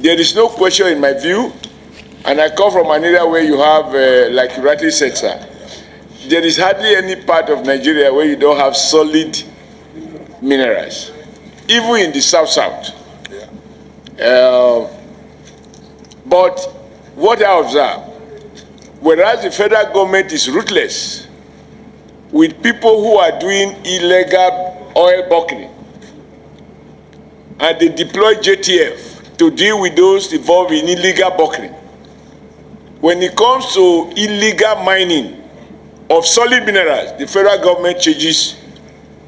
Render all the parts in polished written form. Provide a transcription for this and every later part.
There is no question in my view, and I come from an area where you have, like you rightly said, sir, there is hardly any part of Nigeria where you don't have solid minerals, even in the south-south. But what I observe, whereas the federal government is ruthless with people who are doing illegal oil buckling, and they deploy JTF to deal with those involved in illegal buckling. When it comes to illegal mining of solid minerals, the federal government changes.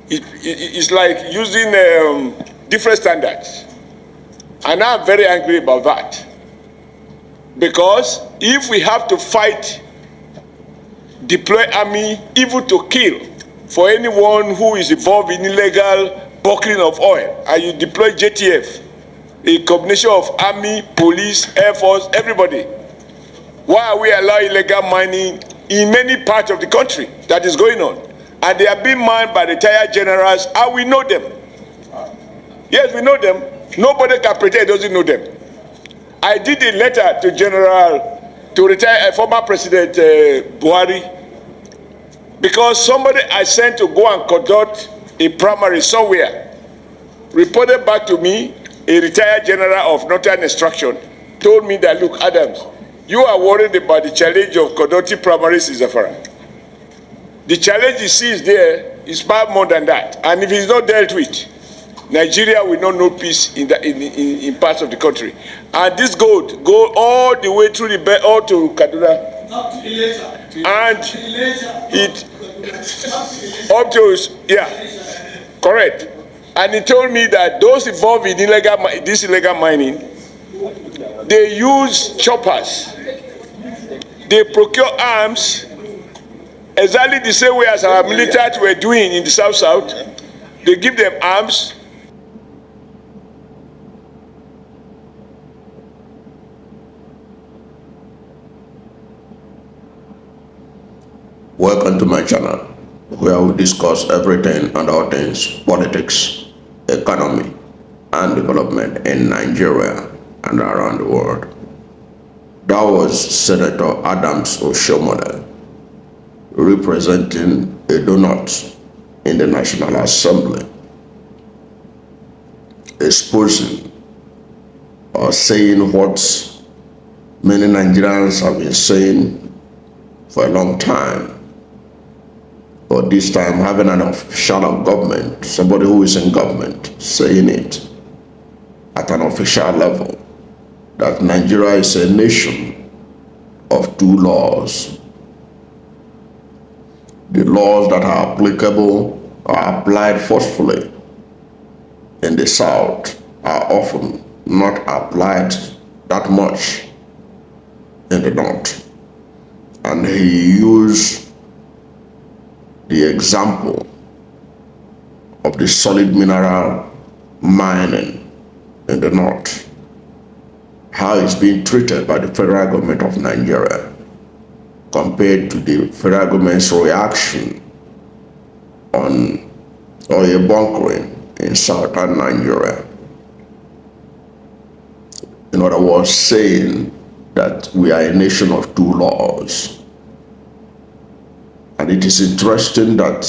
It's like using different standards. And I'm very angry about that. Because if we have to fight, deploy army, even to kill for anyone who is involved in illegal buckling of oil, and you deploy JTF, a combination of army, police, air force, everybody, why are we allowing illegal mining in many parts of the country that is going on? And they are being mined by retired generals, and we know them. Yes, we know them. Nobody can pretend he doesn't know them. I did a letter to former President Buhari, because somebody I sent to go and conduct a primary somewhere reported back to me, a retired general of Northern Extraction, told me that, look, Adams, you are worried about the challenge of conducting primaries in Zamfara. The challenge you see is there is far more than that. And if it's not dealt with, Nigeria will not know peace in parts of the country. And this gold go all the way through the belt, all to Kaduna. And it up to, yeah, correct. And he told me that those involved in this illegal mining, they use choppers. They procure arms exactly the same way as our military were doing in the South-South. They give them arms. Welcome to my channel, where we discuss everything and all things politics, economy, and development in Nigeria and around the world. That was Senator Adams Oshiomhole, representing Edo North in the National Assembly, exposing or saying what many Nigerians have been saying for a long time. But this time, having an official of government, somebody who is in government, saying it at an official level, that Nigeria is a nation of two laws. The laws that are applicable or applied forcefully in the South are often not applied that much in the North. And he used the example of the solid mineral mining in the North, how it's being treated by the federal government of Nigeria compared to the federal government's reaction on oil bunkering in southern Nigeria. In other words, saying that we are a nation of two laws. And it is interesting that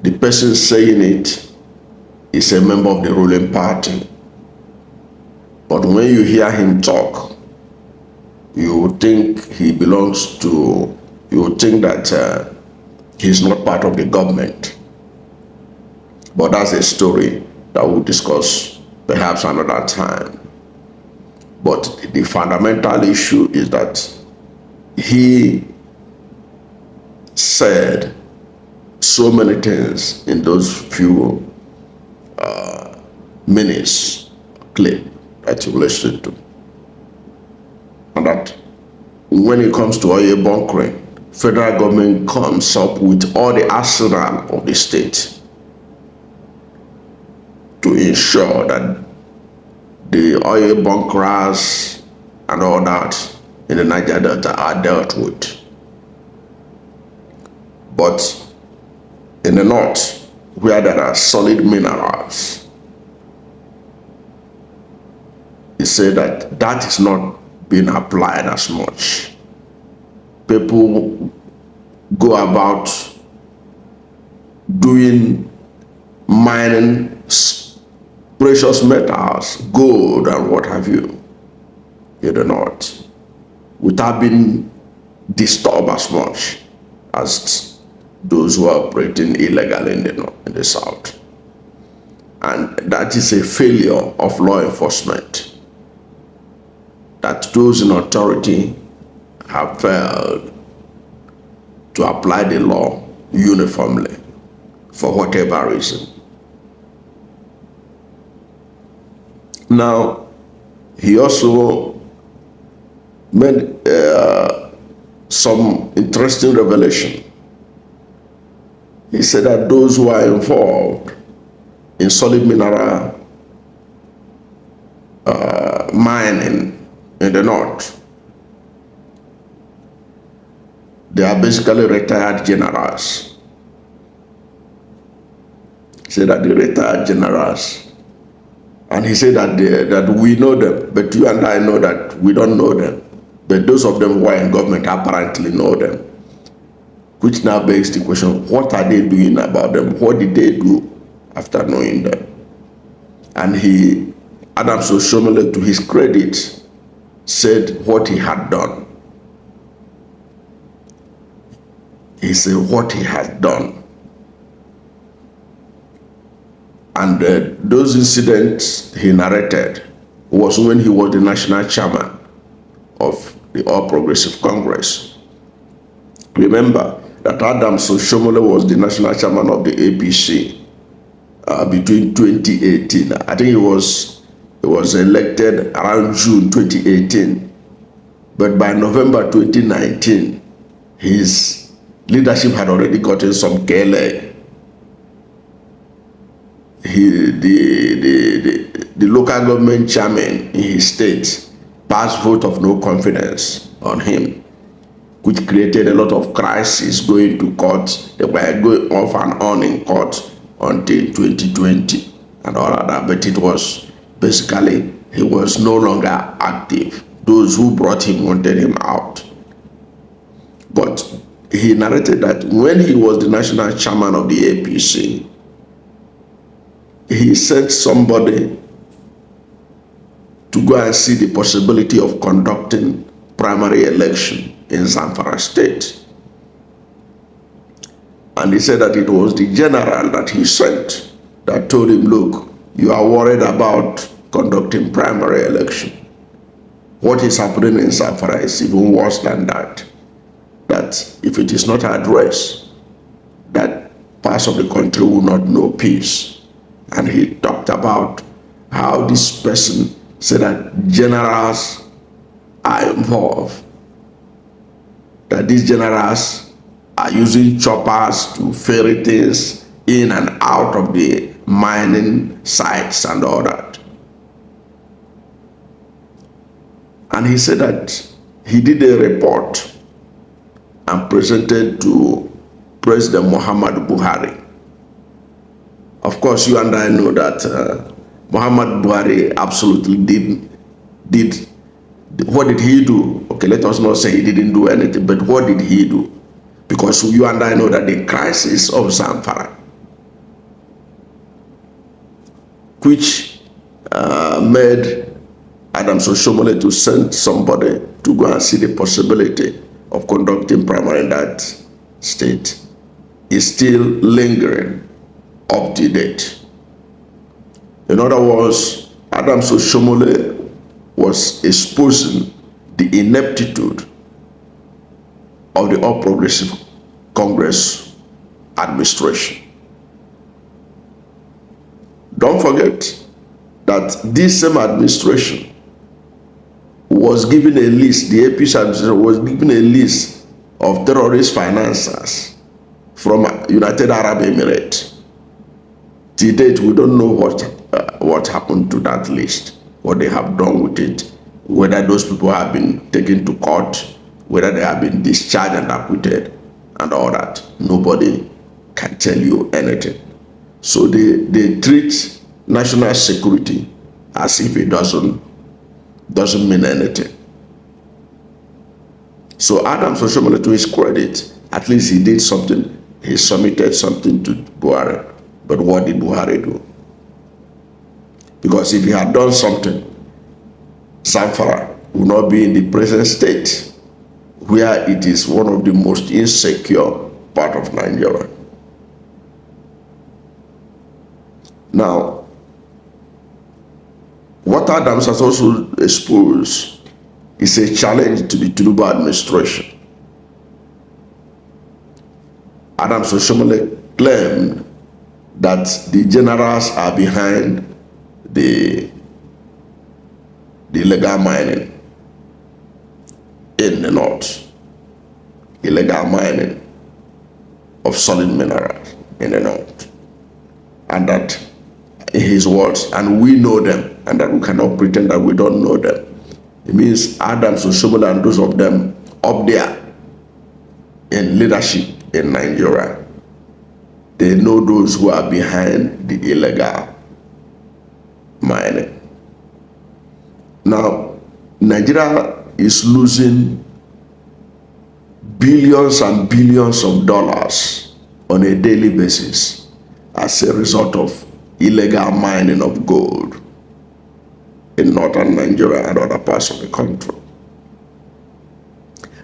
the person saying it is a member of the ruling party. But when you hear him talk, you think he belongs to, you think that he's not part of the government. But that's a story that we'll discuss perhaps another time. But the fundamental issue is that he said so many things in those few minutes clip that you listen to, and that when it comes to oil bunkering, federal government comes up with all the arsenal of the state to ensure that the oil bunkerers and all that in the Niger Delta are dealt with. But in the North, where there are solid minerals, it said that that is not being applied as much. People go about doing mining precious metals, gold and what have you, in the North, without being disturbed as much as those who are operating illegally in the South. And that is a failure of law enforcement, that those in authority have failed to apply the law uniformly for whatever reason. Now, he also made some interesting revelation. He said that those who are involved in solid mineral mining in the North, they are basically retired generals. He said that the retired generals, and he said that that we know them, but you and I know that we don't know them. But those of them who are in government apparently know them. Which now begs the question, what are they doing about them? What did they do after knowing them? And Adams Oshiomhole, to his credit, said what he had done. He said what he had done. And those incidents he narrated was when he was the national chairman of the All Progressive Congress. Remember that Adams Oshiomhole was the national chairman of the APC between 2018. I think he was elected around June 2018. But by November 2019, his leadership had already gotten some KLA. The local government chairman in his state passed vote of no confidence on him, which created a lot of crisis going to court. They were going off and on in court until 2020 and all of that. But it was basically, he was no longer active. Those who brought him wanted him out. But he narrated that when he was the national chairman of the APC, he sent somebody to go and see the possibility of conducting primary election in Zamfara State. And he said that it was the general that he sent that told him, look, you are worried about conducting primary election. What is happening in Zamfara is even worse than that. That if it is not addressed, that parts of the country will not know peace. And he talked about how this person said that generals are involved, that these generals are using choppers to ferry things in and out of the mining sites and all that. And he said that he did a report and presented to President Muhammadu Buhari. Of course, you and I know that Muhammadu Buhari absolutely did. What did he do? Okay, let us not say he didn't do anything, but what did he do? Because you and I know that the crisis of Zamfara, which made Adams Oshiomhole to send somebody to go and see the possibility of conducting primary in that state, is still lingering up to date. In other words, Adams Oshiomhole was exposing the ineptitude of the All Progressive Congress administration. Don't forget that this same administration was given a list, the APC administration was given a list of terrorist financiers from United Arab Emirates. To date, we don't know what happened to that list, what they have done with it, whether those people have been taken to court, whether they have been discharged and acquitted, and all that. Nobody can tell you anything. So they treat national security as if it doesn't doesn't mean anything. So Adams Oshiomhole, to his credit, at least he did something. He submitted something to Buhari. But what did Buhari do? Because if he had done something, Zamfara would not be in the present state, where it is one of the most insecure part of Nigeria. Now, what Adams has also exposed is a challenge to the Tinubu administration. Adams Oshiomhole claimed that the generals are behind the illegal mining in the north, illegal mining of solid minerals in the north, and that, in his words, and we know them, and that we cannot pretend that we don't know them. It means Adams Oshiomhole and those of them up there in leadership in Nigeria, they know those who are behind the illegal mining. Now, Nigeria is losing billions and billions of dollars on a daily basis as a result of illegal mining of gold in northern Nigeria and other parts of the country.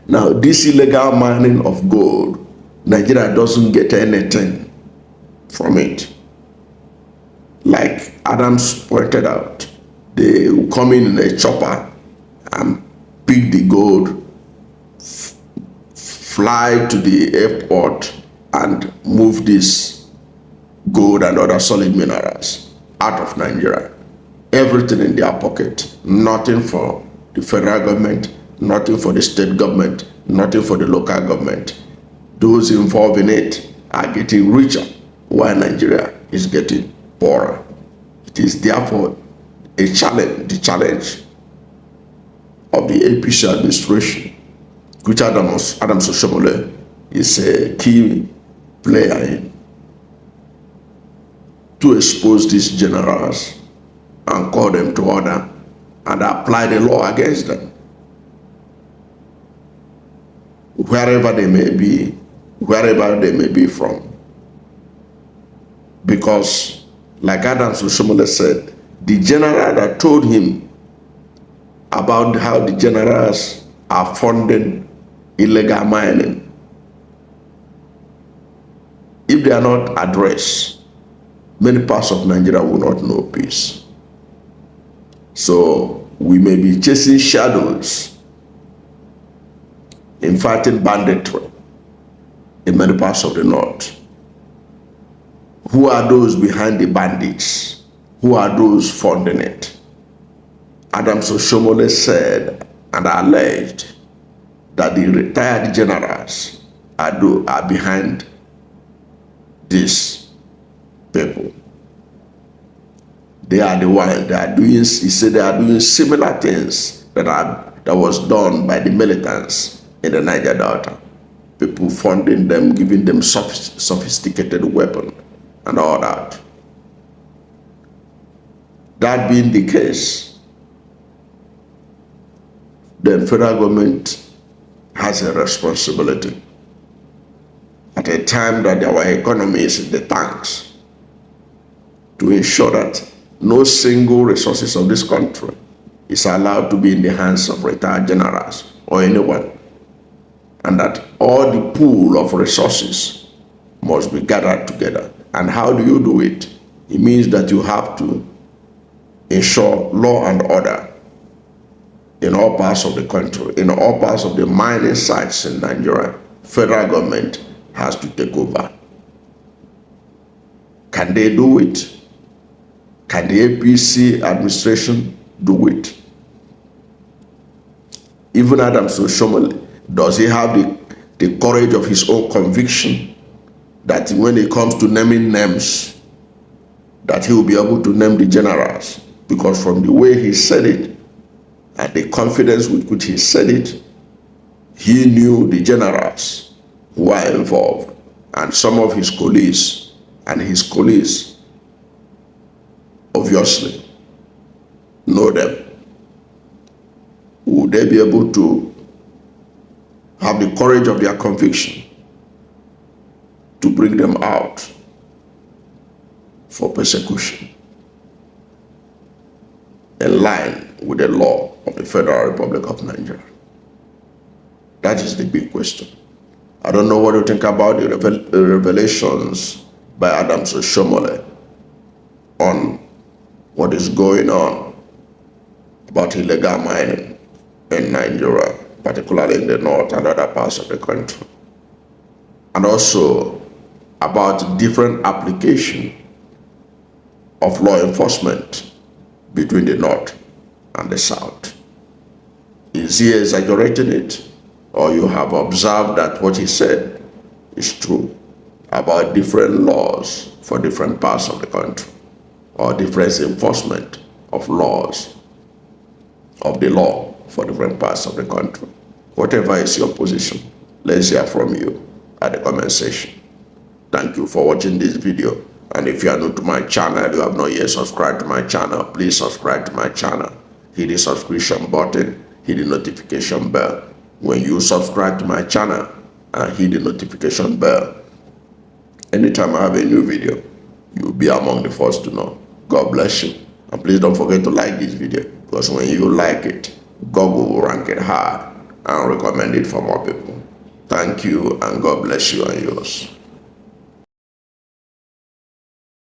Now, this illegal mining of gold, Nigeria doesn't get anything from it. Like Adams pointed out, they will come in a chopper and pick the gold, fly to the airport and move this gold and other solid minerals out of Nigeria. Everything in their pocket, nothing for the federal government, nothing for the state government, nothing for the local government. Those involved in it are getting richer while Nigeria is getting poorer. It is therefore a challenge, the challenge of the APC administration, which Adams Oshiomhole is a key player in, to expose these generals and call them to order and apply the law against them, wherever they may be from. Because, like Adams Oshiomhole said, the general that told him about how the generals are funding illegal mining, if they are not addressed, many parts of Nigeria will not know peace. So we may be chasing shadows in fighting banditry in many parts of the north. Who are those behind the bandits? Who are those funding it? Adams Oshiomhole said and alleged that the retired generals are behind these people. They are the ones that are doing, he said they are doing similar things that was done by the militants in the Niger Delta. People funding them, giving them sophisticated weapons and all that. That being the case, the federal government has a responsibility at a time that our economy is in the tanks to ensure that no single resources of this country is allowed to be in the hands of retired generals or anyone, and that all the pool of resources must be gathered together. And how do you do it? It means that you have to ensure law and order in all parts of the country, in all parts of the mining sites in Nigeria. Federal government has to take over. Can they do it? Can the APC administration do it? Even Adams Oshiomhole, does he have the courage of his own conviction that when it comes to naming names, that he will be able to name the generals? Because from the way he said it and the confidence with which he said it, he knew the generals who were involved, and some of his colleagues, and his colleagues obviously know them. Will they be able to have the courage of their conviction to bring them out for persecution in line with the law of the Federal Republic of Nigeria? That is the big question. I don't know what you think about the revelations by Oshiomhole on what is going on about illegal mining in Nigeria, particularly in the north and other parts of the country, and also about different application of law enforcement between the north and the south. Is he exaggerating it, or you have observed that what he said is true about different laws for different parts of the country, or different enforcement of laws of the law for different parts of the country? Whatever is your position, let's hear from you at the comment section. Thank you for watching this video. And if you are new to my channel, you have not yet subscribed to my channel, please subscribe to my channel. Hit the subscription button, hit the notification bell. When you subscribe to my channel and hit the notification bell, anytime I have a new video, you will be among the first to know. God bless you. And please don't forget to like this video, because when you like it, Google will rank it high and recommend it for more people. Thank you, and God bless you and yours.